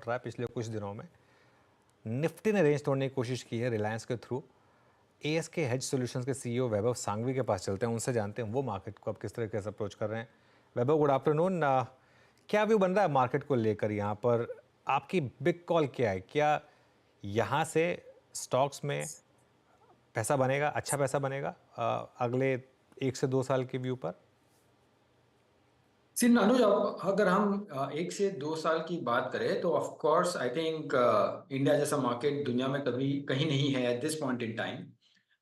रहा है पिछले कुछ दिनों में। निफ्टी ने रेंज तोड़ने की कोशिश की है रिलायंस के थ्रू। एएसके हेज सॉल्यूशंस के सीईओ वैभव सांघवी के पास चलते हैं, उनसे जानते हैं वो मार्केट को अब किस तरीके से अप्रोच कर रहे हैं। वैभव, गुड आफ्टरनून। क्या व्यू बन रहा है मार्केट को लेकर यहाँ पर? आपकी बिग कॉल क्या है? क्या यहाँ से स्टॉक्स में पैसा बनेगा, अच्छा पैसा बनेगा अगले 1 से 2 साल के व्यू पर? सिन अनुज, अगर हम 1 से 2 साल की बात करें तो of course I think India जैसा मार्केट दुनिया में कभी कहीं नहीं है at this point in time,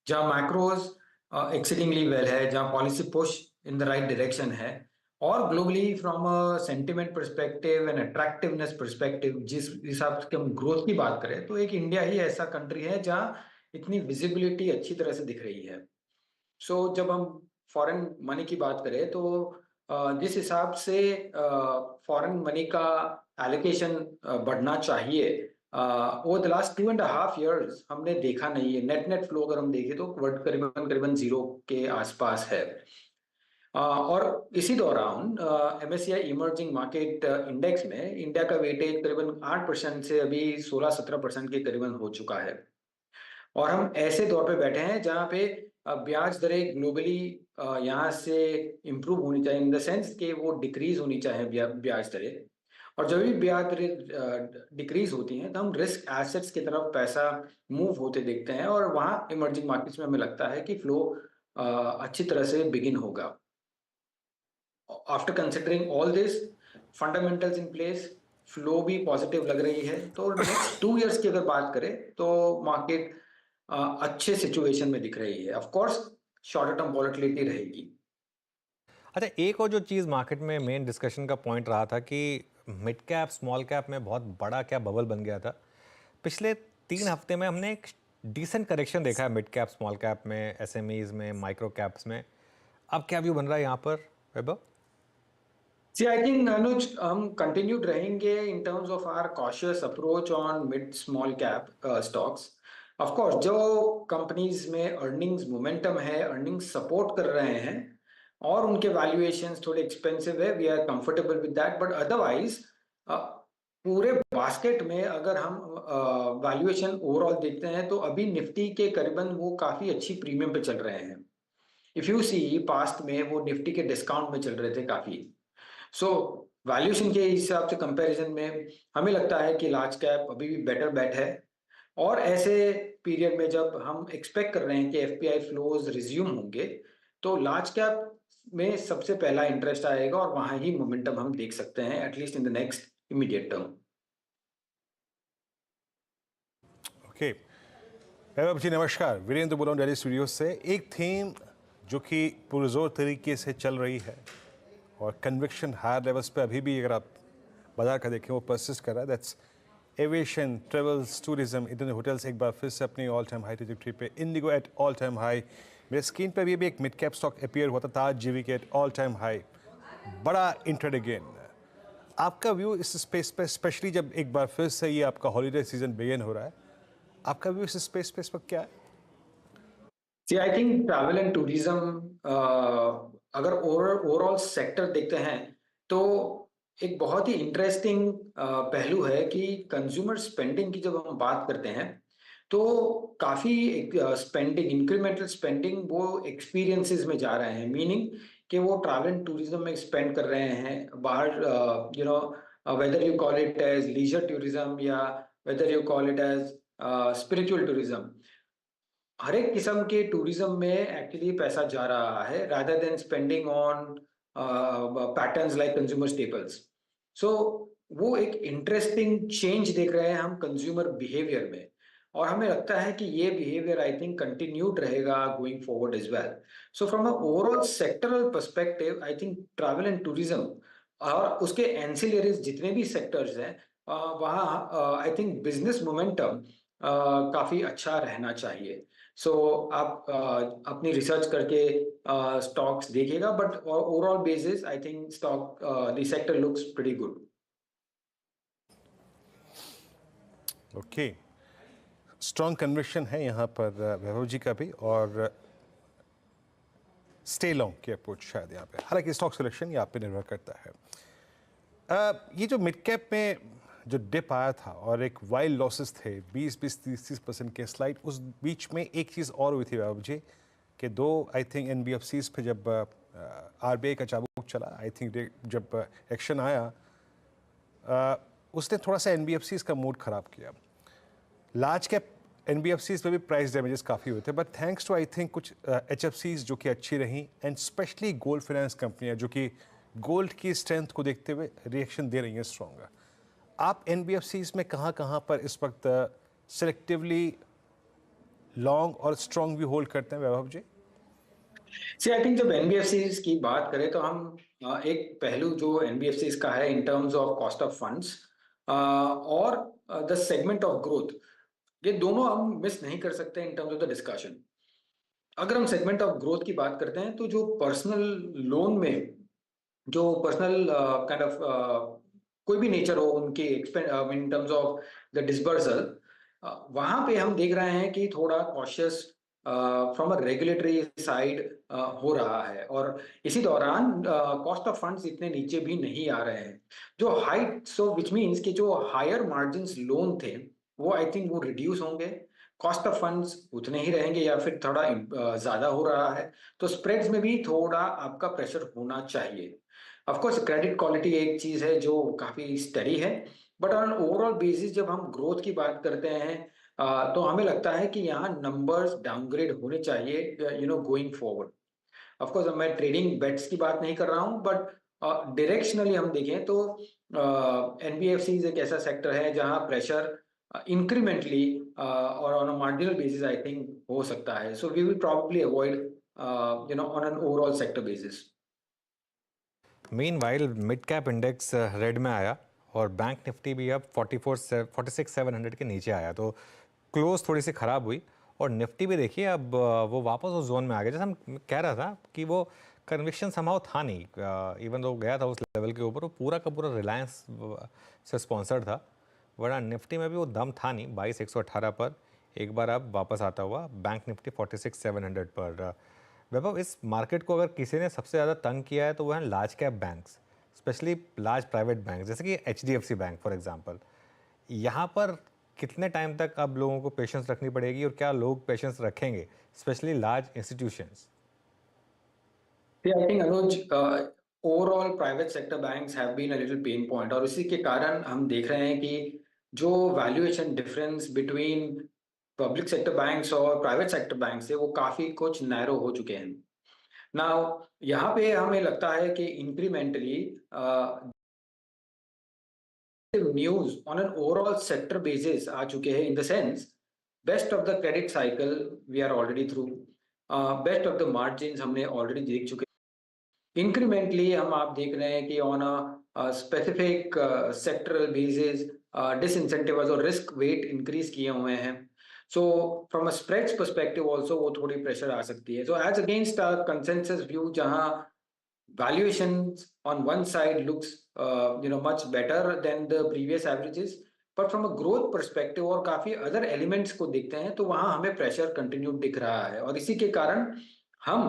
जहां मैक्रोज एक्सीडिंगली वेल है, जहां policy push in the right direction है, और globally from a sentiment perspective and attractiveness perspective जिस हिसाब से हम ग्रोथ की बात करें तो एक इंडिया ही ऐसा कंट्री है जहां इतनी विजिबिलिटी अच्छी तरह से दिख रही है। सो जब हम फॉरेन मनी की बात करें तो जिस हिसाब से फॉरेन मनी का एलोकेशन बढ़ना चाहिए ओवर द लास्ट 2.5 years हमने देखा नहीं है। नेट नेट फ्लो अगर हम देखें तो वर्ड करीबन करीबन जीरो के आसपास है। और इसी दौरान एमएससीआई इमर्जिंग मार्केट इंडेक्स में इंडिया का वेटेज करीबन 8% से अभी 16-17% के करीबन हो चुका है। और हम ऐसे दौर पे बैठे हैं जहां पे ब्याज दरें ग्लोबली यहाँ से इम्प्रूव होनी चाहिए, इन द सेंस कि वो डिक्रीज होनी चाहिए ब्याज दरें। और जब भी ब्याज दरें डिक्रीज होती हैं तो हम रिस्क एसेट्स की तरफ पैसा मूव होते देखते हैं, और वहाँ इमर्जिंग मार्केट्स में हमें लगता है कि फ्लो अच्छी तरह से बिगिन होगा। After considering all this fundamentals in place, flow भी पॉजिटिव लग रही है, तो नेक्स्ट 2 years की अगर बात करें तो मार्केट अच्छे सिचुएशन में दिख रही है। Of course short term volatility रहेगी। अच्छा, एक और जो चीज़ मार्केट में मेन डिस्कशन का पॉइंट रहा था कि मिड कैप स्मॉल कैप में बहुत बड़ा क्या बबल बन गया था। पिछले 3 हफ्ते में हमने एक डिसेंट करेक्शन देखा है मिड कैप स्मॉल कैप में, एसएमईज में, माइक्रो कैप्स में। अब क्या व्यू बन रहा है यहाँ पर Vaibhav? See, I think Anuj, हम कंटिन्यूड रहेंगे in terms of our cautious approach on mid small cap stocks. Of course जो कंपनीज में अर्निंग्स मोमेंटम है, अर्निंग्स सपोर्ट कर रहे हैं और उनके वैल्यूएशंस थोड़े एक्सपेंसिव है, we are comfortable with that, but otherwise पूरे बास्केट में अगर हम वैल्यूएशन ओवरऑल देखते हैं तो अभी निफ्टी के करीबन वो काफी अच्छी प्रीमियम पे चल रहे हैं। इफ यू सी पास्ट में वो निफ्टी के डिस्काउंट में चल रहे थे काफी। सो वैल्यूएशन के हिसाब से कंपैरिजन में हमें लगता है कि लार्ज कैप अभी भी बेटर बेट है। और ऐसे पीरियड में जब हम एक्सपेक्ट कर रहे हैं कि एफपीआई फ्लोज रिज्यूम होंगे तो लार्ज कैप में सबसे पहला इंटरेस्ट आएगा, और वहां ही मोमेंटम हम देख सकते हैं at least in the next immediate term. Okay Vaibhav ji नमस्कार, वीरेंद्र बोल रहा हूँ दिल्ली स्टूडियो से। एक थीम जो कि पुरजोर तरीके से चल रही है और कन्विक्शन हायर लेवल्स पे अभी भी अगर आप बाजार का देखें वो परसिस्ट कर रहा है, दैट्स एविएशन, ट्रेवल्स, टूरिज्म, इतने होटल्स एक बार फिर से अपनी ऑल टाइम हाई ट्रैजेक्टरी पे। IndiGo at all time high. मेरे स्क्रीन पे भी एक मिड कैप स्टॉक अपीयर हुआ था, Taj GVK at all time high, बड़ा इंट्रेड गेन। आपका व्यू इस स्पेस पे, स्पेशली जब एक बार फिर से ये आपका हॉलीडे सीजन बिगिन हो रहा है, आपका व्यू इस स्पेस पे इस वक्त क्या है? See I think travel and tourism अगर ओवरऑल सेक्टर देखते हैं तो एक बहुत ही इंटरेस्टिंग पहलू है कि कंज्यूमर स्पेंडिंग की जब हम बात करते हैं तो काफी स्पेंडिंग, इंक्रीमेंटल स्पेंडिंग वो एक्सपीरियंसेस में जा रहे हैं, मीनिंग कि वो ट्रैवल एंड टूरिज्म में स्पेंड कर रहे हैं बाहर। Whether you call it as leisure tourism या whether you call it as spiritual tourism, हर एक किस्म के टूरिज्म में एक्चुअली पैसा जा रहा है rather than spending on patterns like consumer staples. So वो एक इंटरेस्टिंग चेंज देख रहे हैं हम कंज्यूमर बिहेवियर में, और हमें लगता है कि ये बिहेवियर आई थिंक कंटिन्यूड रहेगा going forward as well. So from a overall sectoral perspective I think travel and tourism और उसके एंसिलरीज जितने भी सेक्टर्स हैं वहाँ आई थिंक बिजनेस मोमेंटम काफी अच्छा रहना चाहिए। सो आप अपनी रिसर्च करके स्टॉक्स देखिएगा, but overall basis I think stock the sector looks pretty good. Okay, strong conviction है यहाँ पर वैभव जी का भी, और स्टे लॉन्ग की अप्रोच शायद यहाँ पे, हालांकि स्टॉक सिलेक्शन ये आप पे निर्भर करता है। ये जो मिड कैप में जो डिप आया था और एक वाइल्ड लॉसेस थे 20-30% के स्लाइड, उस बीच में एक चीज़ और हुई थी वैभव जी कि दो आई थिंक एनबीएफसीज पे जब आरबीआई का चाबुक चला, आई थिंक जब एक्शन आया उसने थोड़ा सा एनबीएफसीज का मूड ख़राब किया। लार्ज कैप एनबीएफसीज पे भी प्राइस डैमेजेस काफ़ी हुए थे, but thanks to I think कुछ एचएफसीज जो कि अच्छी रहीं एंड स्पेशली गोल्ड फाइनेंस कंपनियां जो कि गोल्ड की स्ट्रेंथ को देखते हुए रिएक्शन दे रही हैं स्ट्रॉन्ग। आप एनबीएफसीज में कहाँ पर इस वक्त सिलेक्टिवली लॉन्ग और स्ट्रॉन्ग भी होल्ड करते हैं वैभव जी? सी आई थिंक जब एनबीएफसीज की बात करें तो हम एक पहलू जो एनबीएफसीज का है इन terms of cost of funds और द सेगमेंट ऑफ ग्रोथ, ये दोनों हम मिस नहीं कर सकते इन टर्म्स ऑफ द डिस्कशन। अगर हम सेगमेंट ऑफ ग्रोथ की बात करते हैं तो जो पर्सनल लोन में जो पर्सनल काइंड ऑफ कोई भी नेचर हो उनके इन टर्म्स ऑफ द डिसबर्सल, वहां पे हम देख रहे हैं कि थोड़ा cautious from a regulatory side हो रहा है, और इसी दौरान कॉस्ट ऑफ फंड्स इतने नीचे भी नहीं आ रहे हैं जो हाइट, सो विच मीन्स कि जो हायर मार्जिन्स लोन थे वो आई थिंक वो रिड्यूस होंगे, कॉस्ट ऑफ फंड्स उतने ही रहेंगे या फिर थोड़ा ज्यादा हो रहा है, तो स्प्रेड्स में भी थोड़ा आपका प्रेशर होना चाहिए। ऑफ कोर्स क्रेडिट क्वालिटी एक चीज है जो काफी स्टडी है, बट ऑन ओवरऑल बेसिस जब हम ग्रोथ की बात करते हैं तो हमें लगता है कि यहाँ नंबर्स डाउनग्रेड होने चाहिए गोइंग फॉरवर्ड। ऑफ कोर्स मैं ट्रेडिंग बेट्स की बात नहीं कर रहा हूँ, बट डायरेक्शनली हम देखें तो एनबीएफसी एक ऐसा सेक्टर है जहाँ प्रेशर इंक्रीमेंटली और on a marginal basis I think हो सकता है, so we will probably avoid on an overall sector basis. Meanwhile mid cap index red में आया और बैंक निफ्टी भी अब 46,700 के नीचे आया, तो क्लोज थोड़ी सी ख़राब हुई। और निफ्टी भी देखिए अब वो वापस उस जोन में आ गया, जैसे हम कह रहा था कि वो कन्विक्शन समाव था नहीं, इवन तो गया था उस लेवल के ऊपर, वो पूरा का पूरा रिलायंस से स्पॉन्सर्ड था, वरना निफ्टी में भी वो दम था नहीं 22,118 पर। एक बार अब वापस आता हुआ बैंक निफ्टी 46,700 पर। वैभव, इस मार्केट को अगर किसी ने सबसे ज़्यादा तंग किया है तो वो है large cap banks, specially large private bank जैसे कि एचडीएफसी बैंक फॉर एग्जांपल। यहाँ पर कितने टाइम तक अब लोगों को पेशेंस रखनी पड़ेगी और क्या लोग पेशेंस रखेंगे, specially large institutions? I think Anuj, overall private sector banks have been a little pain point, और इसी के कारण हम देख रहे हैं कि जो valuation difference between public sector banks और प्राइवेट सेक्टर बैंक से वो काफी कुछ नैरो हो चुके हैं। नाउ यहाँ पे हमें लगता है कि incrementally news on an overall sector basis आ चुके हैं, in the sense best of the credit cycle we are already through, best of the margin हमने ऑलरेडी देख चुके हैं। इंक्रीमेंटली हम आप देख रहे हैं कि on a specific sectoral basis disincentive और रिस्क वेट इंक्रीज किए हुए हैं, so from a spreads perspective also वो थोड़ी प्रेशर आ सकती है। So as against consensus view जहां valuations on one side looks much better than the previous averages, but from a growth perspective और काफी other elements को देखते हैं तो वहां हमें प्रेशर कंटिन्यू दिख रहा है, और इसी के कारण हम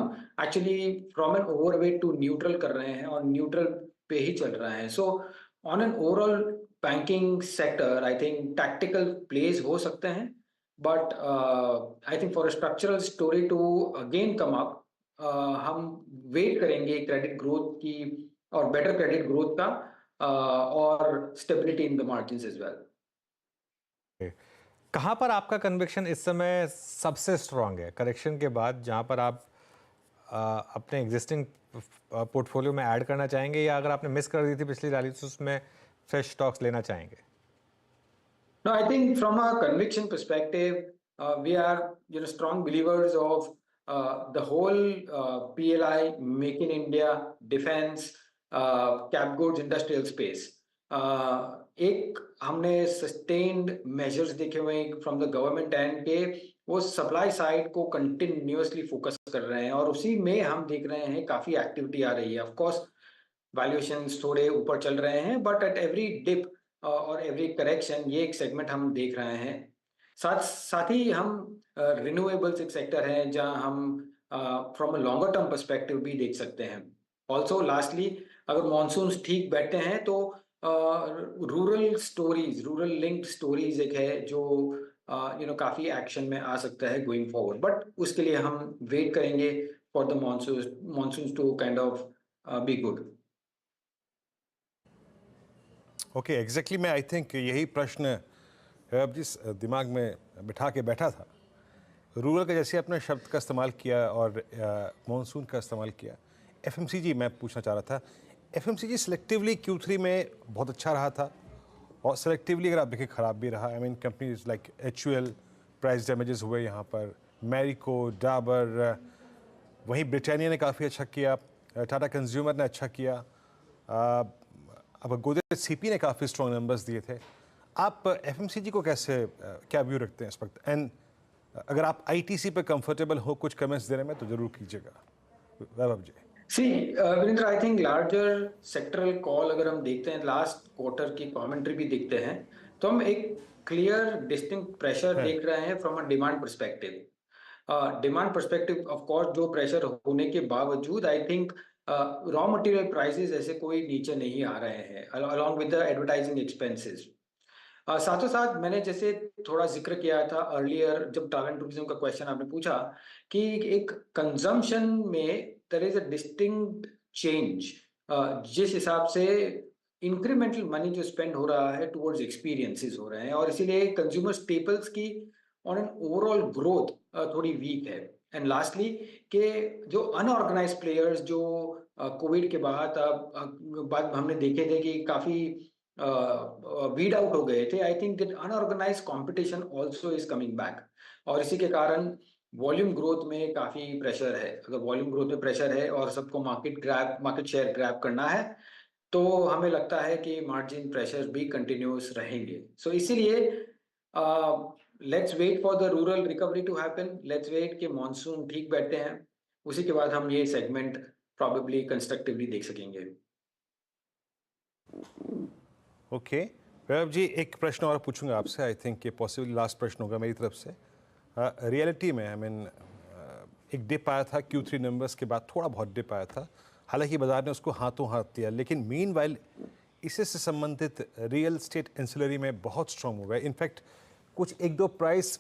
actually from an overweight to neutral कर रहे हैं और न्यूट्रल पे ही चल रहा है। So on an overall banking sector I think tactical plays हो सकते हैं, but I think for a structural story to again come up हम वेट करेंगे क्रेडिट ग्रोथ की और बेटर क्रेडिट ग्रोथ का और stability in the margins as well. कहाँ पर आपका कन्विक्शन इस समय सबसे स्ट्रांग है करेक्शन के बाद, जहाँ पर आप अपने एग्जिस्टिंग पोर्टफोलियो में ऐड करना चाहेंगे, या अगर आपने मिस कर दी थी पिछली रैली तो उसमें फ्रेश स्टॉक्स लेना चाहेंगे? No, I think from a conviction perspective, we are strong believers of the whole PLI, Make in India, defense, cap goods industrial space. एक हमने सस्टेन्ड मेजर्स देखे हुए फ्रॉम द गवर्नमेंट एंड के वो supply side को continuously focus कर रहे हैं, और उसी में हम देख रहे हैं काफी एक्टिविटी आ रही है। ऑफ कोर्स वैल्यूएशंस थोड़े ऊपर चल रहे हैं, बट एट एवरी डिप और एवरी करेक्शन ये एक सेगमेंट हम देख रहे हैं। साथ ही हम रिन्यूएबल्स एक सेक्टर है जहां हम from a longer term perspective भी देख सकते हैं। ऑल्सो लास्टली अगर मॉनसून ठीक बैठते हैं तो rural stories, rural linked stories एक है जो काफी एक्शन में आ सकता है गोइंग फॉरवर्ड, बट उसके लिए हम वेट करेंगे for the monsoon to kind of be good. Okay, exactly मैं आई थिंक यही प्रश्न अब जिस दिमाग में बिठा के बैठा था, रूरल का जैसे आपने शब्द का इस्तेमाल किया और मॉनसून का इस्तेमाल किया, एफएमसीजी मैं पूछना चाह रहा था। एफएमसीजी सिलेक्टिवली Q3 में बहुत अच्छा रहा था और सेलेक्टिवली अगर आप देखें ख़राब भी रहा। I mean companies like HUL price damages हुए यहाँ पर, मैरिको, डाबर, वहीं ब्रिटानिया ने काफ़ी अच्छा किया, टाटा कंज्यूमर ने अच्छा किया, अब गोदरेज सीपी ने काफ़ी स्ट्रॉन्ग नंबर्स दिए थे। आप एफएमसीजी को कैसे क्या व्यू रखते हैं इस वक्त? एंड अगर आप आईटीसी पे कंफर्टेबल हो कुछ कमेंट्स देने में तो जरूर कीजिएगा। Vaibhav ji. See Virendra, I think larger sectoral call अगर हम देखते हैं, लास्ट क्वार्टर की कमेंट्री भी देखते हैं, तो हम एक क्लियर डिस्टिंक्ट प्रेशर देख रहे हैं from a demand perspective. Demand perspective of course जो प्रेशर होने के बावजूद I think raw material prices ऐसे कोई नीचे नहीं आ रहे हैं along with the advertising expenses. साथों साथ मैंने जैसे थोड़ा जिक्र किया था अर्लियर, जब ट्रैवल टूरिज्म का क्वेश्चन आपने पूछा, कि एक कंजम्पशन में there is a distinct change, जिस हिसाब से इंक्रीमेंटल मनी जो स्पेंड हो रहा है टुवर्ड्स एक्सपीरियंसेस हो रहे हैं, और इसीलिए कंज्यूमर स्टेपल्स की ऑन एन ओवरऑल ग्रोथ थोड़ी वीक है। एंड लास्टली के जो अनऑर्गेनाइज्ड प्लेयर्स जो कोविड के बाद हमने देखे थे कि काफी वीड आउट हो गए थे, I think that unorganised competition also is coming back, और इसी के कारण वॉल्यूम ग्रोथ में काफी प्रेशर है। अगर वॉल्यूम ग्रोथ में प्रेशर है और सबको मार्केट शेयर ग्रैब करना है, तो हमें लगता है कि मार्जिन प्रेशर भी कंटिन्यूस रहेंगे। सो इसीलिए let's wait for the rural recovery to happen, let's wait कि मॉनसून ठीक बैठते हैं, उसी के बाद हम ये सेगमेंट प्रॉबेबली कंस्ट्रक्टिवली देख सकेंगे। ओके वैभव जी, एक प्रश्न और पूछूंगा आपसे। आई थिंक ये पॉसिबली लास्ट प्रश्न होगा मेरी तरफ से। रियलिटी में आई मीन एक डिप आया था Q3 नंबर्स के बाद, थोड़ा बहुत डिप आया था, हालांकि बाजार ने उसको हाथों हाथ दिया, लेकिन मीनवाइल इससे संबंधित रियल एस्टेट एंसिलरी में बहुत स्ट्रॉन्ग हो गए। इनफैक्ट कुछ एक दो प्राइस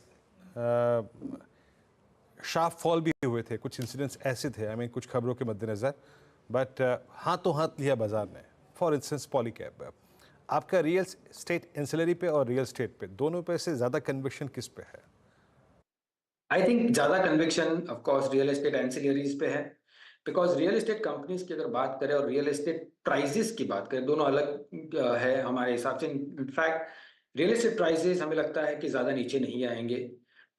शार्प फॉल भी हुए थे, कुछ इंसिडेंट्स ऐसे थे आई मीन कुछ खबरों के मद्देनज़र, बट हाथों हाथ लिया बाजार ने। फॉर इंस्टेंस पॉलीकैब, आपका रियल एस्टेट एंसिलरी पे और रियल एस्टेट पे, दोनों पे से ज़्यादा कन्विक्शन किस पे है? आई थिंक ज्यादा conviction of course real estate ancillaries पे है, बिकॉज रियल एस्टेट कंपनीज की अगर बात करें और रियल एस्टेट प्राइजेस की बात करें, दोनों अलग है हमारे हिसाब से। इनफैक्ट रियल एस्टेट प्राइजेस हमें लगता है कि ज्यादा नीचे नहीं आएंगे,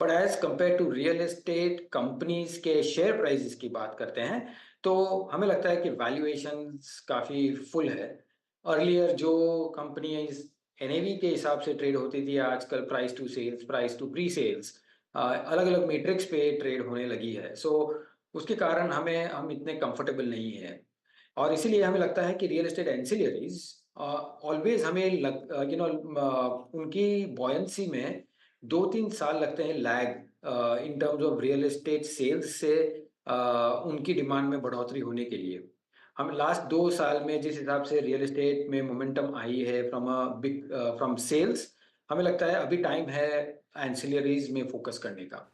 but as compare to real estate companies के शेयर प्राइजेस की बात करते हैं, तो हमें लगता है कि वैल्यूएशंस काफी फुल है। अर्लियर जो कंपनी एनएवी के हिसाब से ट्रेड होती थी, आजकल price to sales, price to pre sales, अलग अलग मैट्रिक्स पे ट्रेड होने लगी है। सो उसके कारण हम इतने कंफर्टेबल नहीं है, और इसीलिए हमें लगता है कि रियल एस्टेट एंसिलरीज ऑलवेज हमें उनकी बॉयंसी में 2-3 साल लगते हैं lag in terms of real estate sales से उनकी डिमांड में बढ़ोतरी होने के लिए। हम लास्ट 2 साल में जिस हिसाब से रियल एस्टेट में मोमेंटम आई है फ्रॉम सेल्स, हमें लगता है अभी टाइम है एंसिलरीज में फोकस करने का।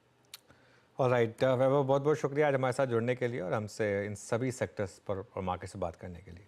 ऑलराइट वैभव, बहुत बहुत शुक्रिया आज हमारे साथ जुड़ने के लिए और हमसे इन सभी सेक्टर्स पर और मार्केट से बात करने के लिए।